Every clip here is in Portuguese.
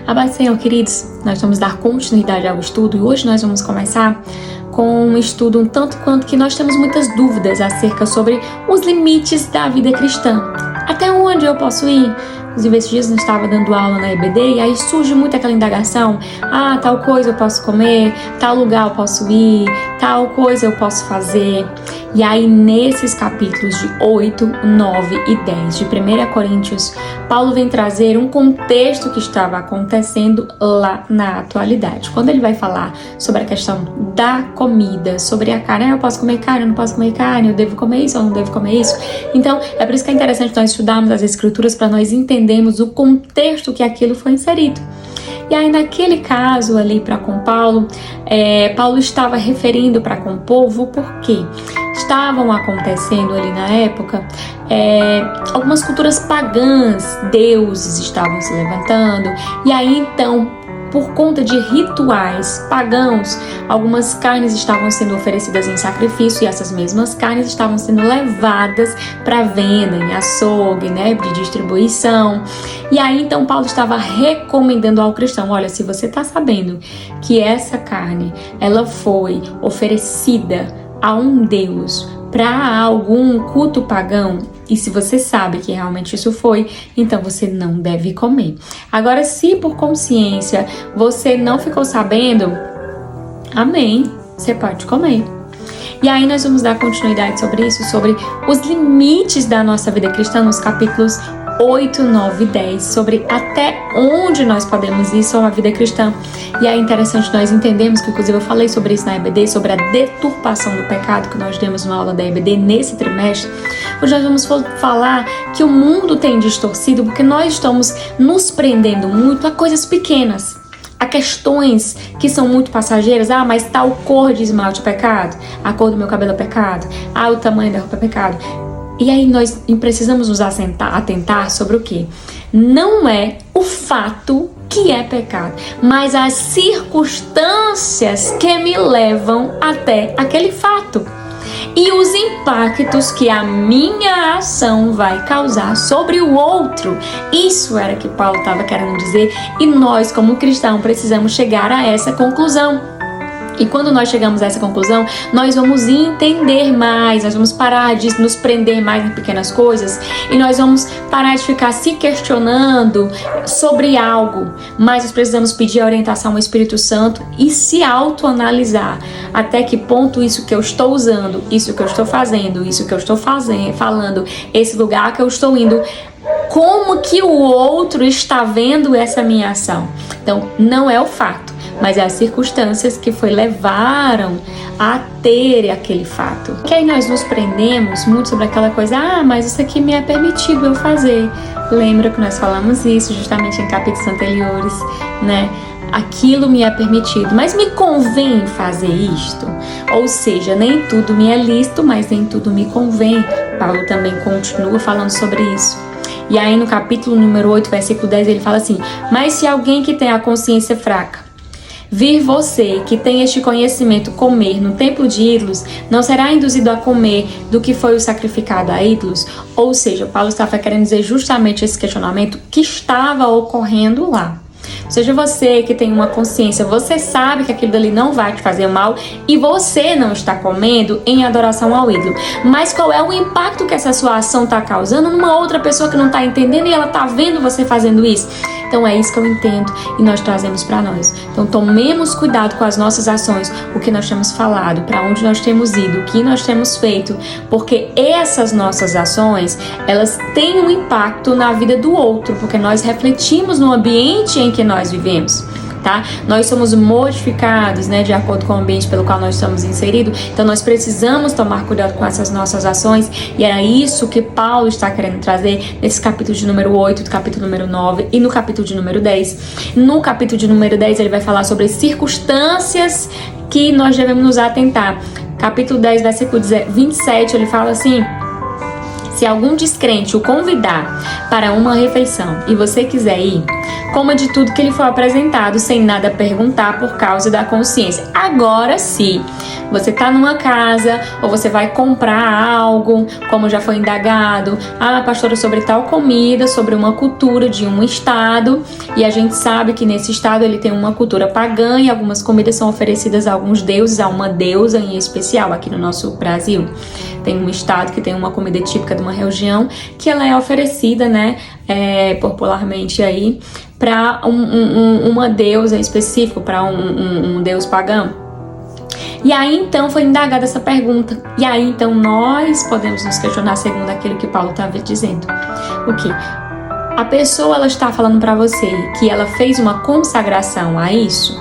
A paz do Senhor, queridos, nós vamos dar continuidade ao estudo e hoje nós vamos começar com um estudo um tanto quanto que nós temos muitas dúvidas acerca sobre os limites da vida cristã. Até onde eu posso ir? Inclusive, esses dias eu estava dando aula na EBD e aí surge muito aquela indagação: tal coisa eu posso comer, tal lugar eu posso ir, tal coisa eu posso fazer. E aí, nesses capítulos de 8, 9 e 10 de 1 Coríntios, Paulo vem trazer um contexto que estava acontecendo lá na atualidade. Quando ele vai falar sobre a questão da comida, sobre a carne, eu posso comer carne, eu não posso comer carne, eu devo comer isso, eu não devo comer isso. Então, é por isso que é interessante nós estudarmos as Escrituras para nós entendermos o contexto que aquilo foi inserido. E aí, naquele caso ali para com Paulo, Paulo estava referindo para com o povo porque estavam acontecendo ali na época algumas culturas pagãs, deuses estavam se levantando, e aí então, por conta de rituais pagãos, algumas carnes estavam sendo oferecidas em sacrifício e essas mesmas carnes estavam sendo levadas para venda em açougue, de distribuição. E aí então Paulo estava recomendando ao cristão: olha, se você está sabendo que essa carne ela foi oferecida a um deus para algum culto pagão, e se você sabe que realmente isso foi, então você não deve comer. Agora, se por consciência você não ficou sabendo, amém, você pode comer. E aí nós vamos dar continuidade sobre isso, sobre os limites da nossa vida cristã nos capítulos 8, 9 e 10, sobre até onde nós podemos ir sobre a vida cristã. E é interessante nós entendermos que, inclusive, eu falei sobre isso na EBD, sobre a deturpação do pecado que nós demos na aula da EBD nesse trimestre. Hoje nós vamos falar que o mundo tem distorcido porque nós estamos nos prendendo muito a coisas pequenas, a questões que são muito passageiras. Mas tal cor de esmalte é pecado, a cor do meu cabelo é pecado, o tamanho da roupa é pecado. E aí nós precisamos nos atentar sobre o quê? Não é o fato que é pecado, mas as circunstâncias que me levam até aquele fato e os impactos que a minha ação vai causar sobre o outro. Isso era que Paulo estava querendo dizer, e nós, como cristãos, precisamos chegar a essa conclusão. E quando nós chegamos a essa conclusão, nós vamos entender mais, nós vamos parar de nos prender mais em pequenas coisas e nós vamos parar de ficar se questionando sobre algo, mas nós precisamos pedir a orientação ao Espírito Santo e se autoanalisar. Até que ponto isso que eu estou usando, isso que eu estou fazendo, isso que eu estou falando, esse lugar que eu estou indo, como que o outro está vendo essa minha ação? Então, não é o fato, mas é as circunstâncias que levaram a ter aquele fato. Que aí nós nos prendemos muito sobre aquela coisa: mas isso aqui me é permitido eu fazer. Lembra que nós falamos isso justamente em capítulos anteriores, Aquilo me é permitido, mas me convém fazer isto? Ou seja, nem tudo me é lícito, mas nem tudo me convém. Paulo também continua falando sobre isso. E aí no capítulo número 8, versículo 10, ele fala assim: mas se alguém que tem a consciência fraca vir você, que tem este conhecimento, comer no templo de ídolos, não será induzido a comer do que foi o sacrificado a ídolos? Ou seja, Paulo estava querendo dizer justamente esse questionamento que estava ocorrendo lá. Seja você que tem uma consciência, você sabe que aquilo dali não vai te fazer mal e você não está comendo em adoração ao ídolo. Mas qual é o impacto que essa sua ação está causando numa outra pessoa que não está entendendo e ela está vendo você fazendo isso? Então é isso que eu entendo e nós trazemos para nós. Então tomemos cuidado com as nossas ações, o que nós temos falado, para onde nós temos ido, o que nós temos feito, porque essas nossas ações, elas têm um impacto na vida do outro, porque nós refletimos no ambiente em que nós vivemos. Nós somos modificados, de acordo com o ambiente pelo qual nós estamos inseridos. Então nós precisamos tomar cuidado com essas nossas ações, e era isso que Paulo está querendo trazer nesse capítulo de número 8, do capítulo número 9 e no capítulo de número 10. No capítulo de número 10 ele vai falar sobre circunstâncias que nós devemos nos atentar. Capítulo 10, versículo 27, ele fala assim: se algum descrente o convidar para uma refeição e você quiser ir, coma de tudo que lhe for apresentado, sem nada perguntar por causa da consciência. Agora, se você está numa casa ou você vai comprar algo, como já foi indagado, pastora, sobre tal comida, sobre uma cultura de um estado, e a gente sabe que nesse estado ele tem uma cultura pagã e algumas comidas são oferecidas a alguns deuses, a uma deusa em especial. Aqui no nosso Brasil tem um estado que tem uma comida típica de uma região que ela é oferecida, né, popularmente aí, para uma deusa específica, para um deus pagão. E aí então foi indagada essa pergunta. E aí então nós podemos nos questionar segundo aquilo que Paulo estava dizendo. O que? A pessoa, ela está falando para você que ela fez uma consagração a isso.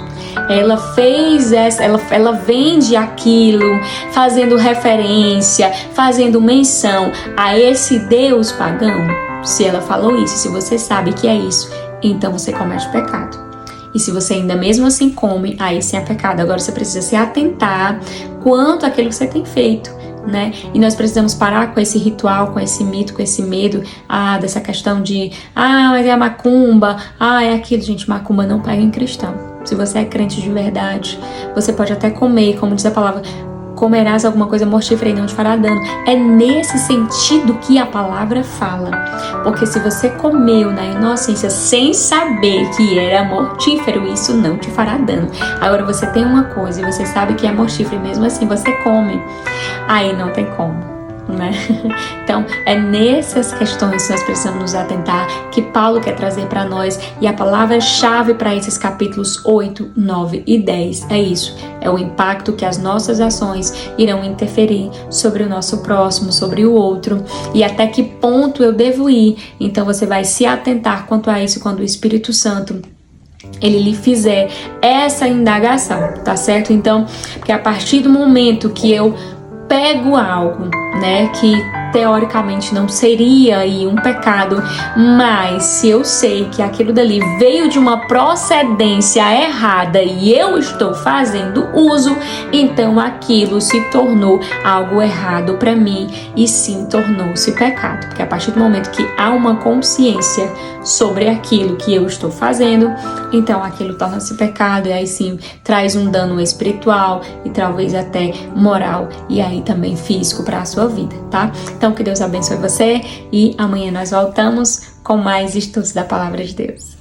Ela fez ela vende aquilo, fazendo referência, fazendo menção a esse Deus pagão. Se ela falou isso, se você sabe que é isso, então você comete pecado. E se você ainda mesmo assim come, aí sim é pecado. Agora você precisa se atentar quanto àquilo que você tem feito, né? E nós precisamos parar com esse ritual, com esse mito, com esse medo, dessa questão de, mas é a macumba, é aquilo. Gente, macumba não pega em cristão. Se você é crente de verdade, você pode até comer, como diz a palavra, comerás alguma coisa mortífera e não te fará dano. É nesse sentido que a palavra fala. Porque se você comeu na inocência sem saber que era mortífero, isso não te fará dano. Agora você tem uma coisa e você sabe que é mortífero e mesmo assim você come, aí não tem como, né? Então é nessas questões que nós precisamos nos atentar, que Paulo quer trazer para nós, e a palavra-chave para esses capítulos 8, 9 e 10 é isso, é o impacto que as nossas ações irão interferir sobre o nosso próximo, sobre o outro, e até que ponto eu devo ir. Então você vai se atentar quanto a isso quando o Espírito Santo ele lhe fizer essa indagação, tá certo? Então, porque a partir do momento que eu pego algo, né, que teoricamente não seria aí um pecado, mas se eu sei que aquilo dali veio de uma procedência errada e eu estou fazendo uso, então aquilo se tornou algo errado para mim e sim tornou-se pecado, porque a partir do momento que há uma consciência sobre aquilo que eu estou fazendo, então aquilo torna-se pecado, e aí sim traz um dano espiritual e talvez até moral e aí também físico para a sua vida, tá? Então que Deus abençoe você e amanhã nós voltamos com mais estudos da Palavra de Deus.